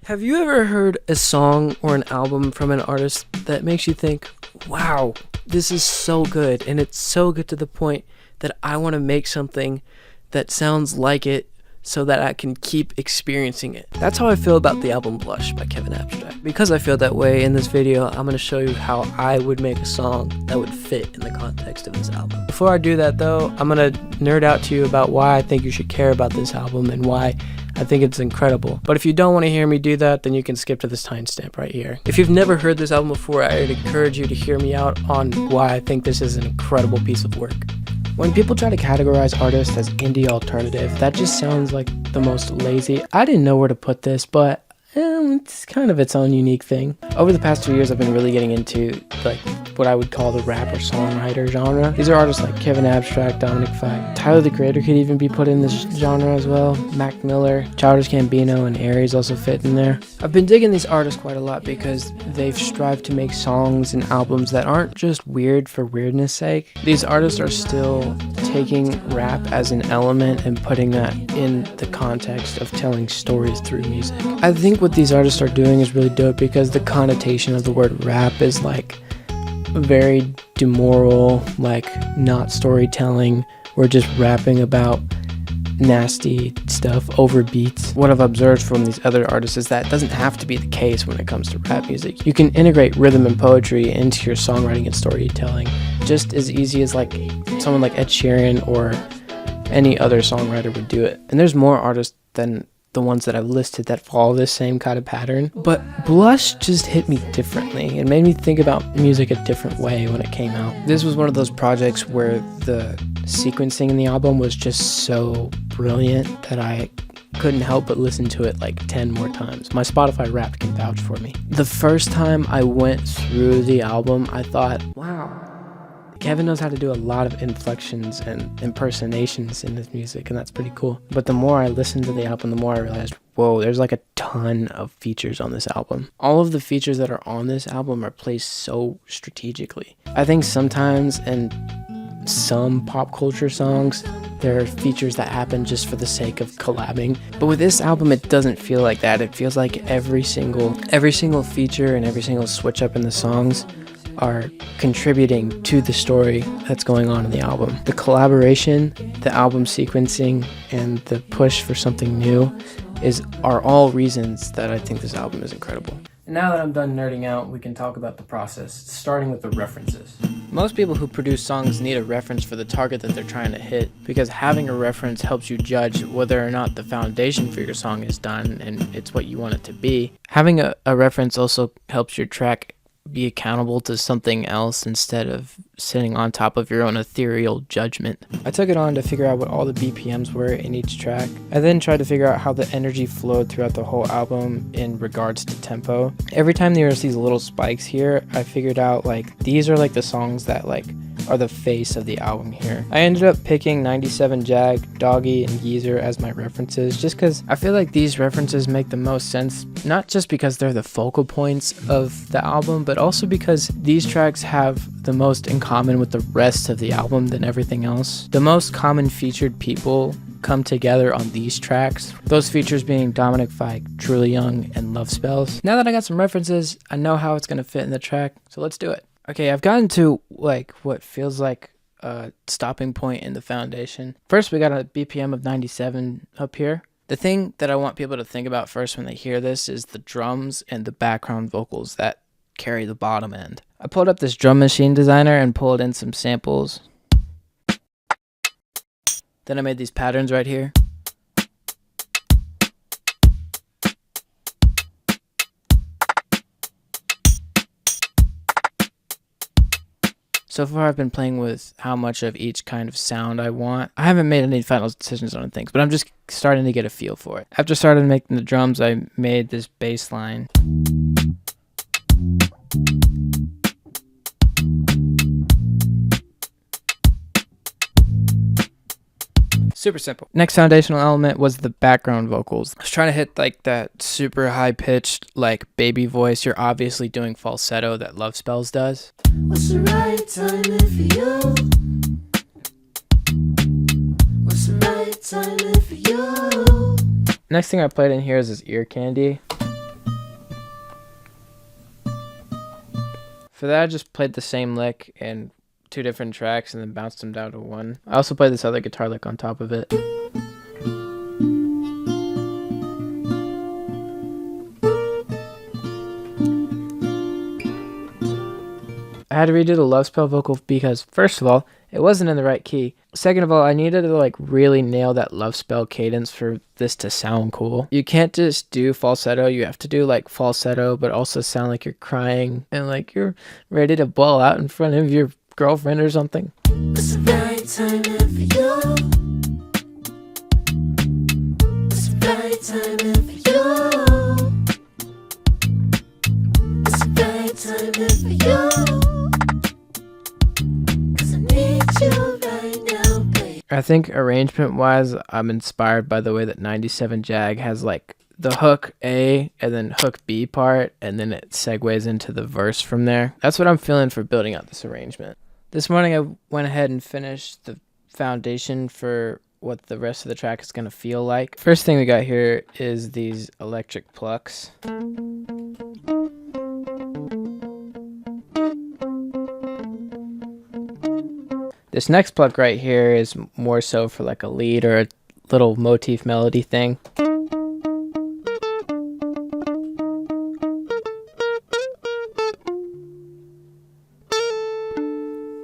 Have you ever heard a song or an album from an artist that makes you think, wow, this is so good, and it's so good to the point that I want to make something that sounds like it so that I can keep experiencing it? That's how I feel about the album Blush by Kevin Abstract. Because I feel that way, in this video, I'm going to show you how I would make a song that would fit in the context of this album. Before I do that though, I'm going to nerd out to you about why I think you should care about this album and why I think it's incredible. But if you don't want to hear me do that, then you can skip to this timestamp right here. If you've never heard this album before, I would encourage you to hear me out on why I think this is an incredible piece of work. When people try to categorize artists as indie alternative, that just sounds like the most lazy. I didn't know where to put this, but it's kind of its own unique thing. Over the past 2 years, I've been really getting into like what I would call the rap or songwriter genre. These are artists like Kevin Abstract, Dominic Fike. Tyler the Creator could even be put in this genre as well. Mac Miller, Childish Gambino, and Aries also fit in there. I've been digging these artists quite a lot because they've strived to make songs and albums that aren't just weird for weirdness sake. These artists are still taking rap as an element and putting that in the context of telling stories through music. I think what these artists are doing is really dope because the connotation of the word rap is like very demoral, like not storytelling. We're just rapping about nasty stuff over beats. What I've observed from these other artists is that it doesn't have to be the case when it comes to rap music. You can integrate rhythm and poetry into your songwriting and storytelling just as easy as like someone like Ed Sheeran or any other songwriter would do it. And there's more artists than the ones that I've listed that follow this same kind of pattern. But Blush just hit me differently. It made me think about music a different way when it came out. This was one of those projects where the sequencing in the album was just so brilliant that I couldn't help but listen to it like 10 more times. My Spotify Wrapped can vouch for me. The first time I went through the album, I thought, wow, Kevin knows how to do a lot of inflections and impersonations in his music, and that's pretty cool. But the more I listened to the album, the more I realized, whoa, there's like a ton of features on this album. All of the features that are on this album are placed so strategically. I think sometimes in some pop culture songs, there are features that happen just for the sake of collabing. But with this album, it doesn't feel like that. It feels like every single feature and every single switch up in the songs are contributing to the story that's going on in the album. The collaboration, the album sequencing, and the push for something new are all reasons that I think this album is incredible. And now that I'm done nerding out, we can talk about the process, starting with the references. Most people who produce songs need a reference for the target that they're trying to hit, because having a reference helps you judge whether or not the foundation for your song is done and it's what you want it to be. Having a reference also helps your track be accountable to something else instead of sitting on top of your own ethereal judgment. I took it on to figure out what all the BPMs were in each track. I then tried to figure out how the energy flowed throughout the whole album in regards to tempo. Every time there was these little spikes here, I figured out like these are like the songs that like are the face of the album here. I ended up picking 97 Jag, Doggy, and Geezer as my references just because I feel like these references make the most sense, not just because they're the focal points of the album, but also because these tracks have the most in common with the rest of the album than everything else. The most common featured people come together on these tracks, those features being Dominic Fike, Truly Young, and Love Spells. Now that I got some references, I know how it's going to fit in the track, so let's do it. Okay, I've gotten to like what feels like a stopping point in the foundation. First, we got a BPM of 97 up here. The thing that I want people to think about first when they hear this is the drums and the background vocals that carry the bottom end. I pulled up this drum machine designer and pulled in some samples. Then I made these patterns right here. So far I've been playing with how much of each kind of sound I want. I haven't made any final decisions on things, but I'm just starting to get a feel for it. After starting making the drums, I made this bass line. Super simple. Next foundational element was the background vocals. I was trying to hit like that super high pitched like baby voice you're obviously doing falsetto that Love Spells does. What's the right timing for you? What's the right timing for you? Next thing I played in here is this ear candy. For that, I just played the same lick in 2 different tracks and then bounced them down to 1. I also played this other guitar lick on top of it. I had to redo the love spell vocal because, first of all, it wasn't in the right key. Second of all, I needed to like really nail that love spell cadence for this to sound cool. You can't just do falsetto, you have to do like falsetto but also sound like you're crying and like you're ready to bawl out in front of your girlfriend or something. It's the right timing for you. It's the right timing for you. It's the right timing for you. I think arrangement-wise, I'm inspired by the way that 97 Jag has like the hook A and then hook B part, and then it segues into the verse from there. That's what I'm feeling for building out this arrangement. This morning I went ahead and finished the foundation for what the rest of the track is going to feel like. First thing we got here is these electric plucks. This next pluck right here is more so for like a lead or a little motif melody thing.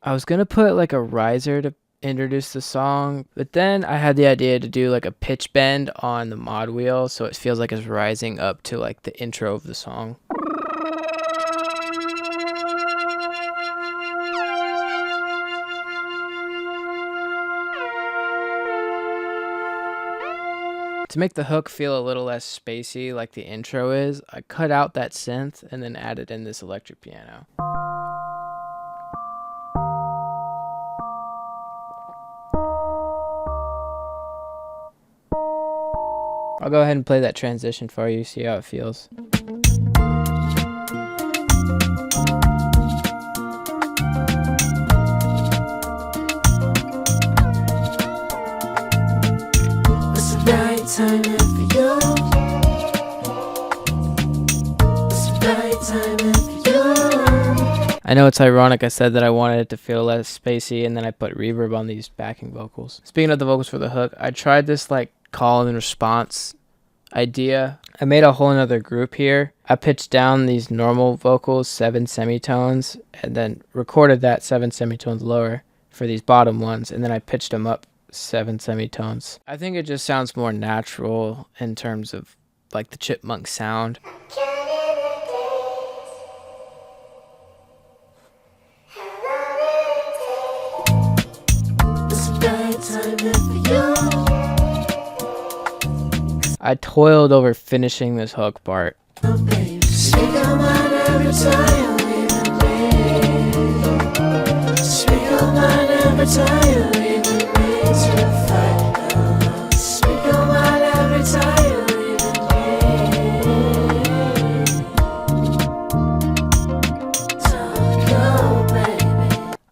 I was gonna put like a riser to introduce the song, but then I had the idea to do like a pitch bend on the mod wheel so it feels like it's rising up to like the intro of the song. To make the hook feel a little less spacey like the intro is, I cut out that synth and then added in this electric piano. I'll go ahead and play that transition for you, see how it feels. Timing for you. It's the right timing for you. I know it's ironic I said that I wanted it to feel less spacey and then I put reverb on these backing vocals. Speaking of the vocals for the hook, I tried this like call and response idea. I made a whole nother group here. I pitched down these normal vocals 7 semitones and then recorded that 7 semitones lower for these bottom ones, and then I pitched them up 7 semitones. I think it just sounds more natural in terms of like the chipmunk sound. I toiled over finishing this hook part.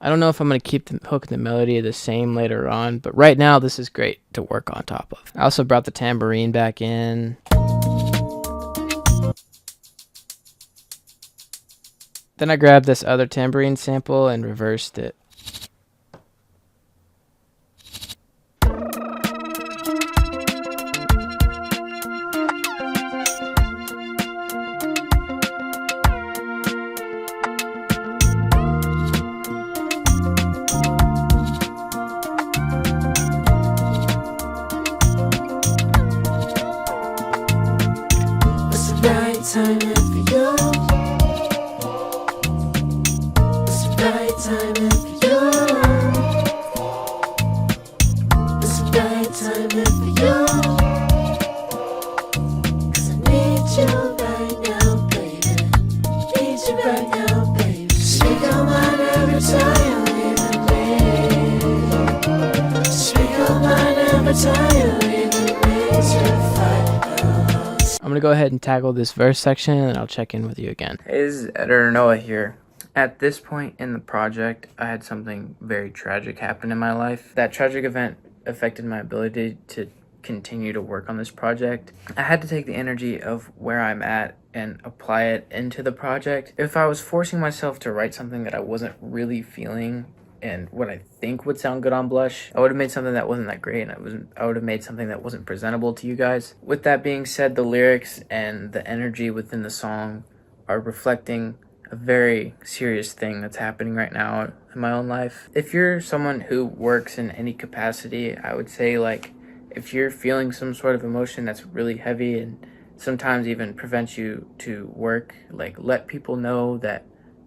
I don't know if I'm going to keep the hook and the melody the same later on, but right now this is great to work on top of. I also brought the tambourine back in. Then I grabbed this other tambourine sample and reversed it. Timing for you. It's the right timing for you. It's the right timing for you. 'Cause I need you right now, baby. Need you right now, baby. Speak on mine every time you leave me. Speak on mine every time you leave me to fight. I'm going to go ahead and tackle this verse section and then I'll check in with you again. Hey, this is Editor Noah here. At this point in the project, I had something very tragic happen in my life. That tragic event affected my ability to continue to work on this project. I had to take the energy of where I'm at and apply it into the project. If I was forcing myself to write something that I wasn't really feeling and what I think would sound good on Blush, I would have made something that wasn't that great, and I would have made something that wasn't presentable to you guys. With that being said, the lyrics and the energy within the song are reflecting a very serious thing that's happening right now in my own life. If you're someone who works in any capacity, I would say, like, if you're feeling some sort of emotion that's really heavy and sometimes even prevents you to work, like, let people know that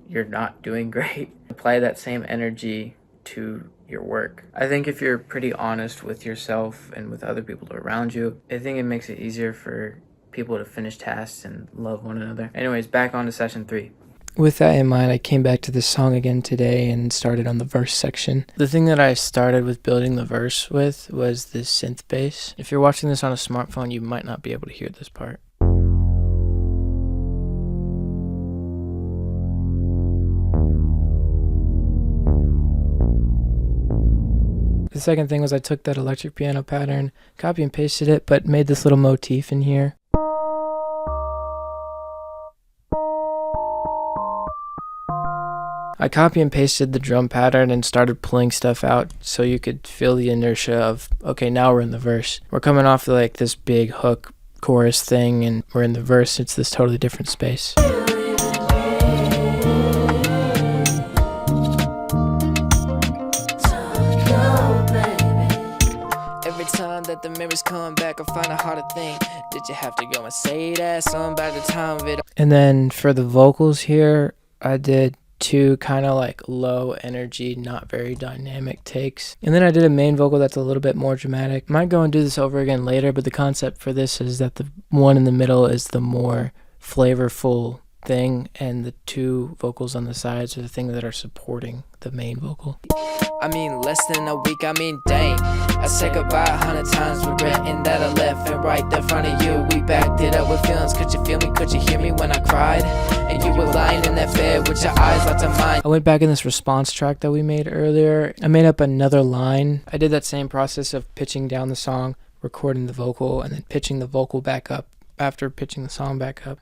you're not doing great. Apply that same energy to your work. I think if you're pretty honest with yourself and with other people around you, I think it makes it easier for people to finish tasks and love one another. Anyways, back on to session 3. With that in mind, I came back to this song again today and started on the verse section. The thing that I started with building the verse with was this synth bass. If you're watching this on a smartphone, you might not be able to hear this part. The second thing was I took that electric piano pattern, copy and pasted it, but made this little motif in here. I copy and pasted the drum pattern and started pulling stuff out so you could feel the inertia of, okay, now we're in the verse. We're coming off like this big hook chorus thing, and we're in the verse. It's this totally different space. Every time that the memories come back, I find it hard to think. Did you have to go and say that song by the time of it? And then for the vocals here, I did 2 kind of like low energy, not very dynamic takes. And then I did a main vocal that's a little bit more dramatic. Might go and do this over again later, but the concept for this is that the one in the middle is the more flavorful thing, and the 2 vocals on the sides are the things that are supporting the main vocal. I mean, less than a week, I mean, dang. I said goodbye 100 times, regretting that I left. And right there in front of you, we backed it up with feelings. Could you feel me? Could you hear me when I cried? And you were lying in that bed with your eyes locked on mine. I went back in this response track that we made earlier. I made up another line. I did that same process of pitching down the song, recording the vocal, and then pitching the vocal back up after pitching the song back up.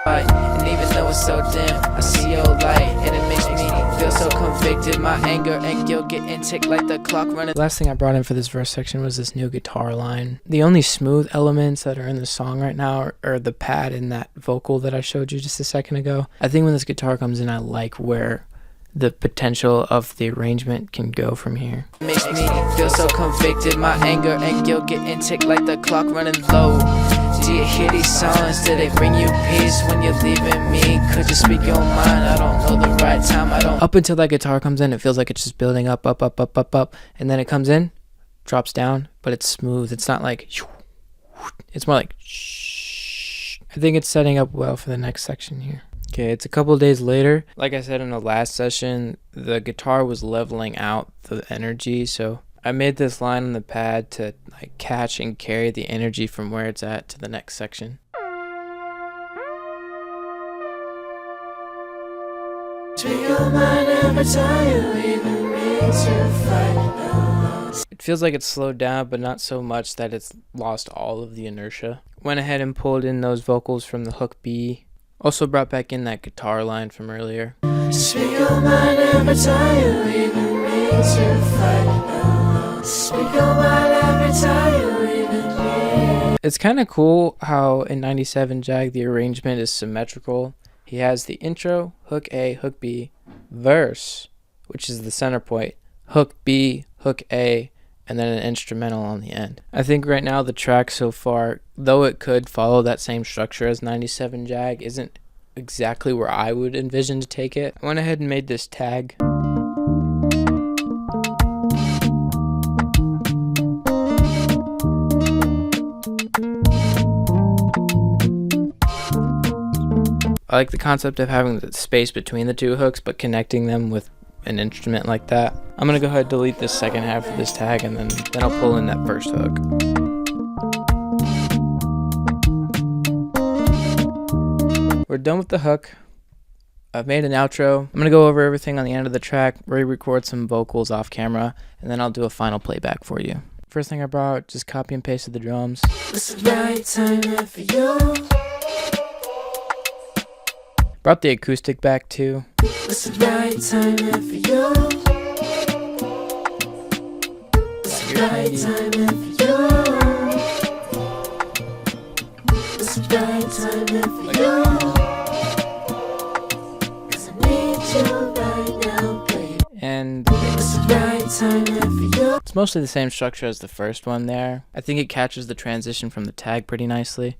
And even though it's so dim, I see your light, and it makes me feel so convicted. My anger and guilt getting ticked like the clock running. The last thing I brought in for this verse section was this new guitar line. The only smooth elements that are in the song right now are the pad and that vocal that I showed you just a second ago. I think when this guitar comes in, I like where the potential of the arrangement can go from here. Makes me feel so convicted. My anger and guilt getting ticked like the clock running low. Do you hear these songs? Do they bring you peace when you're leaving me? Could you speak your mind? I don't know the right time. I don't. Up until that guitar comes in, it feels like it's just building up, and then it comes in, drops down, but it's smooth. It's not like, it's more like shh. I think it's setting up well for the next section here. Okay, it's a couple of days later. Like I said in the last session, the guitar was leveling out the energy, so I made this line on the pad to like catch and carry the energy from where it's at to the next section. It feels like it's slowed down, but not so much that it's lost all of the inertia. Went ahead and pulled in those vocals from the hook B. Also brought back in that guitar line from earlier. Speak your mind every time you even mean to fight. Speak your mind every time you even mean. It's kind of cool how in 97 Jag the arrangement is symmetrical. He has the intro, hook A, hook B, verse, which is the center point, hook B, hook A, and then an instrumental on the end. I think right now the track so far, though it could follow that same structure as 97 Jag, isn't exactly where I would envision to take it. I went ahead and made this tag. I like the concept of having the space between the 2 hooks, but connecting them with an instrument like that. I'm gonna go ahead and delete this second half of this tag, and then I'll pull in that first hook. We're done with the hook. I've made an outro. I'm going to go over everything on the end of the track, re-record some vocals off camera, and then I'll do a final playback for you. First thing I brought, just copy and pasted the drums. It's the right time for you. Brought the acoustic back too. It's the right time for you. It's the right time for you. It's the right time for you. 'Cause I need you right now, baby. And It's the right time for you. it's mostly the same structure as the first one there. I think it catches the transition from the tag pretty nicely.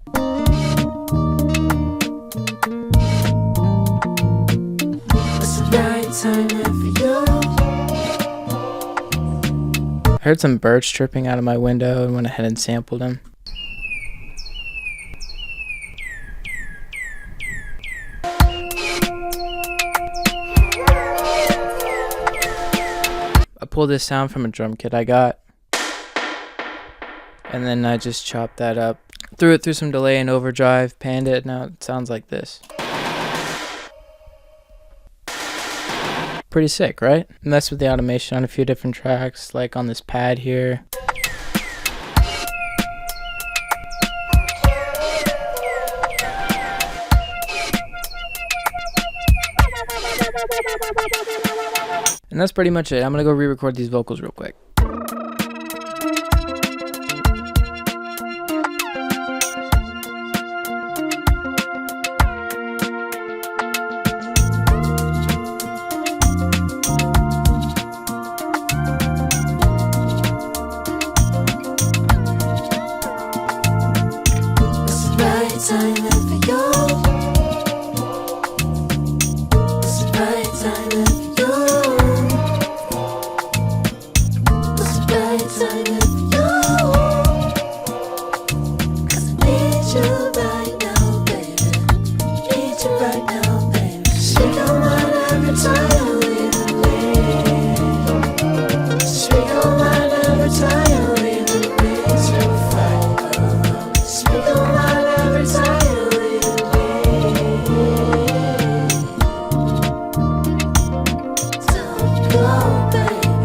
Time for you. I heard some birds chirping out of my window and went ahead and sampled them. I pulled this sound from a drum kit I got, and then I just chopped that up, threw it through some delay and overdrive, panned it. Now it sounds like this. Pretty sick, right? Messed with the automation on a few different tracks, like on this pad here. And that's pretty much it. I'm gonna go re-record these vocals real quick. Time for you. It's the right time for you. It's the right time for you. 'Cause I need you right now, baby. Need you right now, baby. Speak your mind every time you leave me. Speak your mind every time you leave me. To fight. Speak your mind every time you leave me. Don't go, baby.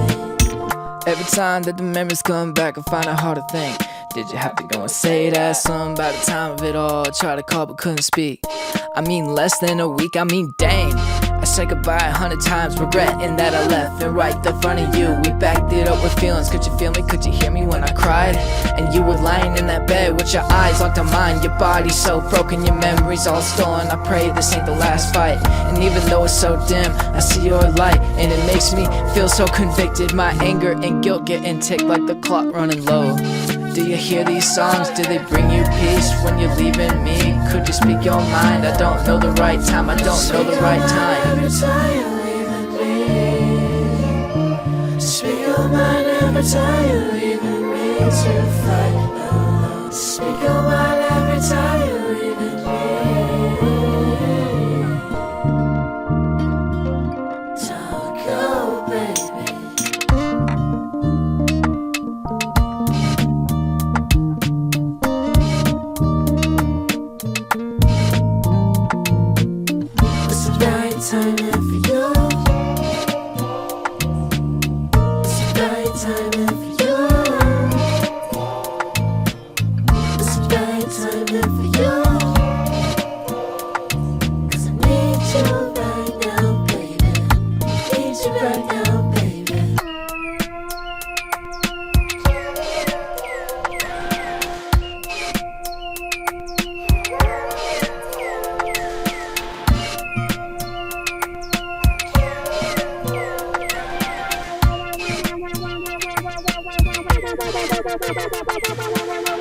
Every time that the memories come back, I find it hard to think. Did you have to go and say that? Something by the time of it all. Tried to call but couldn't speak. I mean less than a week, I mean dang. I said goodbye 100 times, regretting that I left and right in front of you. We backed it up with feelings. Could you feel me? Could you hear me when I cried? And you were lying in that bed with your eyes locked on mine. Your body so broken, your memories all stolen. I pray this ain't the last fight. And even though it's so dim, I see your light, and it makes me feel so convicted. My anger and guilt getting ticked like the clock running low. Do you hear these songs? Do they bring you peace when you're leaving me? Could you speak your mind? I don't know the right time. I don't know the right time. Every time you're leaving me. Speak your mind every time you're leaving me. To fight. Speak your mind every time you're leaving me. Don't go, baby. Time for you. It's the right time for you. It's the right time for you. 'Cause I need you right now, baby. Need you right now, baby. Bye.